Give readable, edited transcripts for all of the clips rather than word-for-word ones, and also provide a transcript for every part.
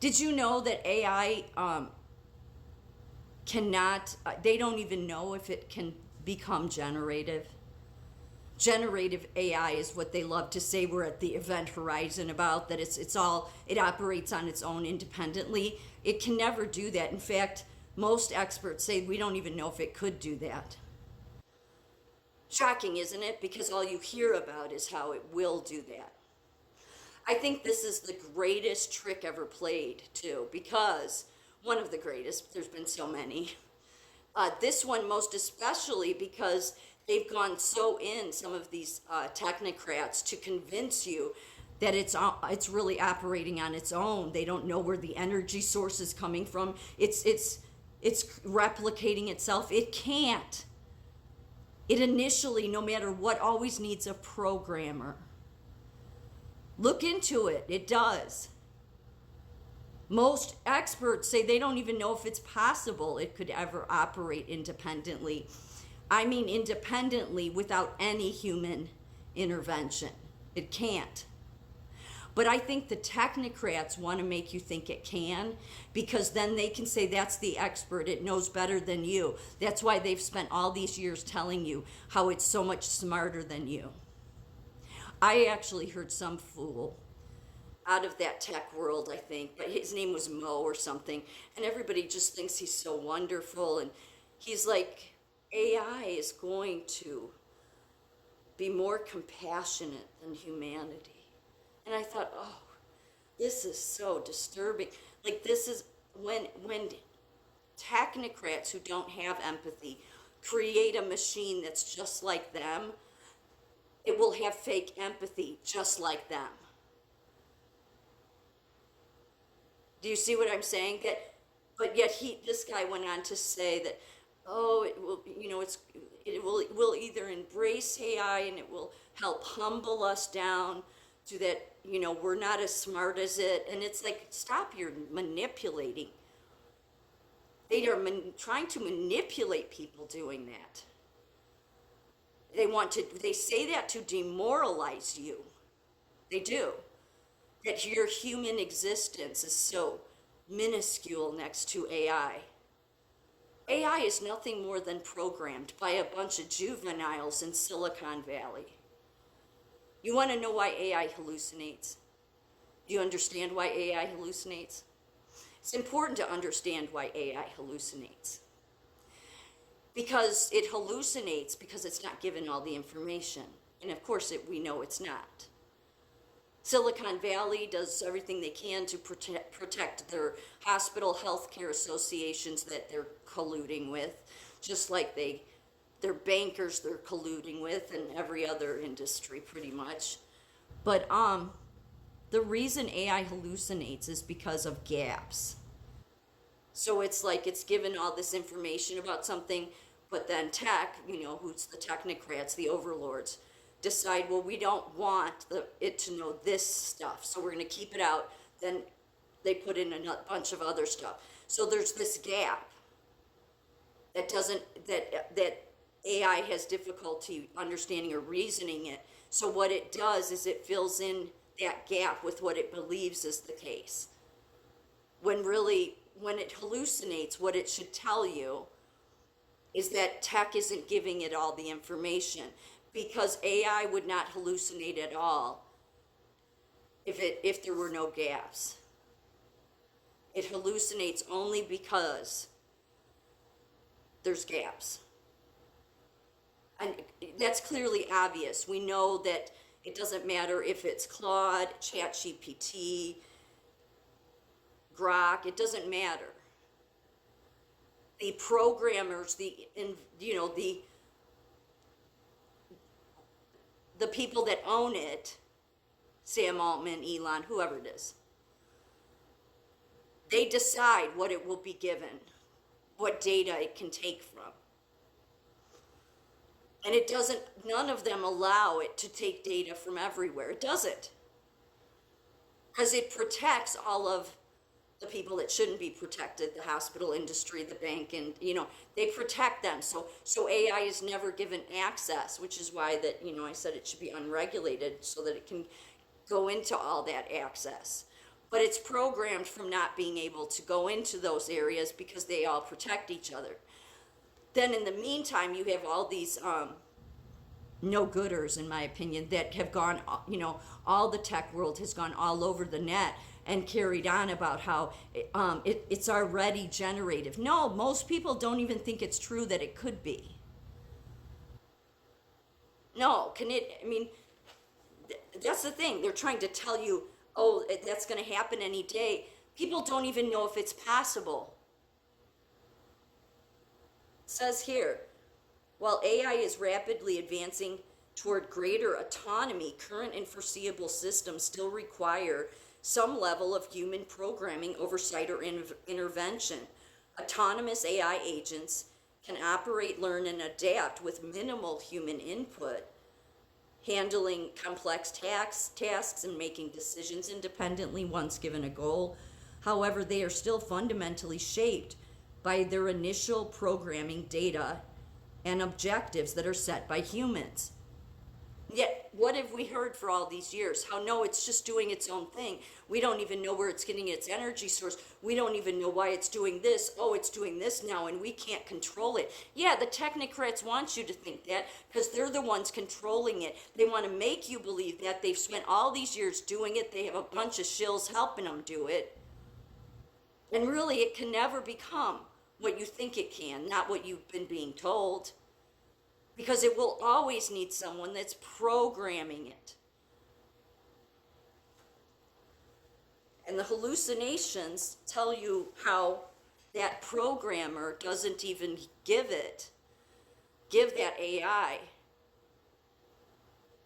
Did you know that AI cannot, they don't even know if it can become generative? Generative AI is what they love to say we're at the event horizon about, that it operates on its own independently. It can never do that. In fact, most experts say we don't even know if it could do that. Shocking, isn't it? Because all you hear about is how it will do that. I think this is the greatest trick ever played, too, because one of the greatest, there's been so many. This one most especially because they've gone so in, some of these technocrats, to convince you that it's really operating on its own. They don't know where the energy source is coming from. It's replicating itself. It can't. It initially, no matter what, always needs a programmer. Look into it. It does. Most experts say they don't even know if it's possible it could ever operate independently. I mean, independently without any human intervention. It can't. But I think the technocrats want to make you think it can, because then they can say that's the expert. It knows better than you. That's why they've spent all these years telling you how it's so much smarter than you. I actually heard some fool out of that tech world, I think, but his name was Mo or something, and everybody just thinks he's so wonderful, and he's like, AI is going to be more compassionate than humanity. And I thought, oh, this is so disturbing. Like, this is when technocrats who don't have empathy create a machine that's just like them, it will have fake empathy just like them. Do you see what I'm saying? But yet this guy went on to say that, oh, it will, it will either embrace AI and it will help humble us down so that, we're not as smart as it. And it's like, stop your manipulating. They are trying to manipulate people doing that. They say that to demoralize you. They do. That your human existence is so minuscule next to AI. AI is nothing more than programmed by a bunch of juveniles in Silicon Valley. You want to know why AI hallucinates? Do you understand why AI hallucinates? It's important to understand why AI hallucinates. Because it hallucinates because it's not given all the information. And of course, we know it's not. Silicon Valley does everything they can to protect their hospital healthcare associations that they're colluding with, just like their bankers they're colluding with, and every other industry pretty much. But the reason AI hallucinates is because of gaps. So it's like it's given all this information about something, but then tech, who's the technocrats, the overlords, decide, well, we don't want it to know this stuff, so we're going to keep it out. Then they put in a bunch of other stuff. So there's this gap that AI has difficulty understanding or reasoning it. So what it does is it fills in that gap with what it believes is the case. When it hallucinates, what it should tell you is that tech isn't giving it all the information, because AI would not hallucinate at all if there were no gaps. It hallucinates only because there's gaps. And that's clearly obvious. We know that it doesn't matter if it's Claude, ChatGPT, Grok, it doesn't matter. The programmers, the people that own it, Sam Altman, Elon, whoever it is, they decide what it will be given, what data it can take from. And none of them allow it to take data from everywhere. It doesn't. Because it protects all of the people that shouldn't be protected, the hospital industry, the bank, and, they protect them. So AI is never given access, which is why I said it should be unregulated so that it can go into all that access. but it's programmed from not being able to go into those areas because they all protect each other. Then in the meantime, you have all these no-gooders, in my opinion, that have gone, all the tech world has gone all over the net and carried on about how it's already generative. No, most people don't even think it's true that it could be. No, that's the thing. They're trying to tell you, oh, that's going to happen any day. People don't even know if it's possible. It says here, while AI is rapidly advancing toward greater autonomy, current and foreseeable systems still require some level of human programming, oversight, or intervention. Autonomous AI agents can operate, learn, and adapt with minimal human input, handling complex tasks and making decisions independently once given a goal. However, they are still fundamentally shaped by their initial programming data and objectives that are set by humans. Yet, what have we heard for all these years? How no, it's just doing its own thing. We don't even know where it's getting its energy source. We don't even know why it's doing this. Oh, it's doing this now, and we can't control it. Yeah, the technocrats want you to think that because they're the ones controlling it. They want to make you believe that. They've spent all these years doing it. They have a bunch of shills helping them do it. And really, it can never become what you think it can, not what you've been being told. Because it will always need someone that's programming it. And the hallucinations tell you how that programmer doesn't even give that AI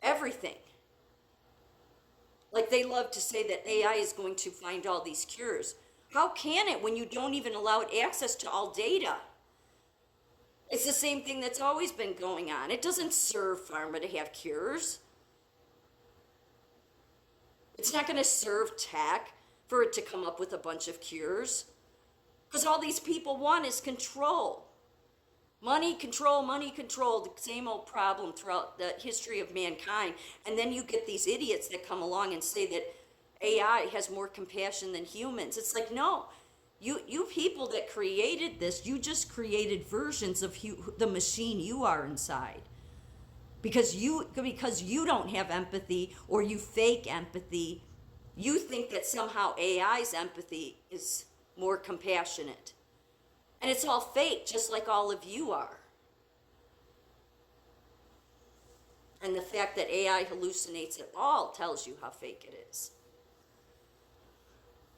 everything. Like they love to say that AI is going to find all these cures. How can it when you don't even allow it access to all data? It's the same thing that's always been going on. It doesn't serve pharma to have cures. It's not going to serve tech for it to come up with a bunch of cures. Because all these people want is control. Money, control, the same old problem throughout the history of mankind. And then you get these idiots that come along and say that AI has more compassion than humans. It's like, no. You people that created this, you just created versions of the machine you are inside. Because you don't have empathy or you fake empathy, you think that somehow AI's empathy is more compassionate. And it's all fake, just like all of you are. And the fact that AI hallucinates at all tells you how fake it is.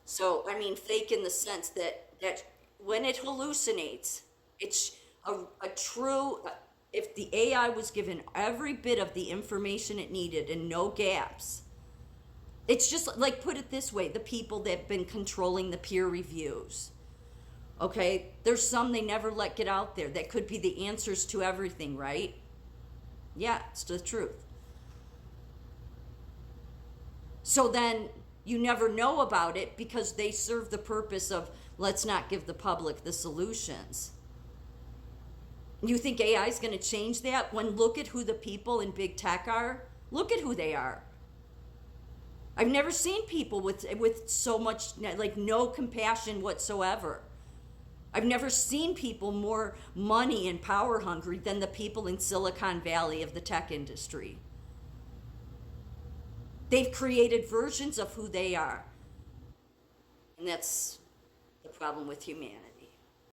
So, fake in the sense that when it hallucinates, it's a true, if the AI was given every bit of the information it needed and no gaps, it's just like, put it this way, the people that have been controlling the peer reviews. Okay, there's some they never let get out there that could be the answers to everything, right? Yeah, it's the truth. So then you never know about it because they serve the purpose of let's not give the public the solutions. You think AI is going to change that? When look at who the people in big tech are. Look at who they are. I've never seen people with so much, like, no compassion whatsoever. I've never seen people more money and power hungry than the people in Silicon Valley of the tech industry. They've created versions of who they are. And that's the problem with humanity.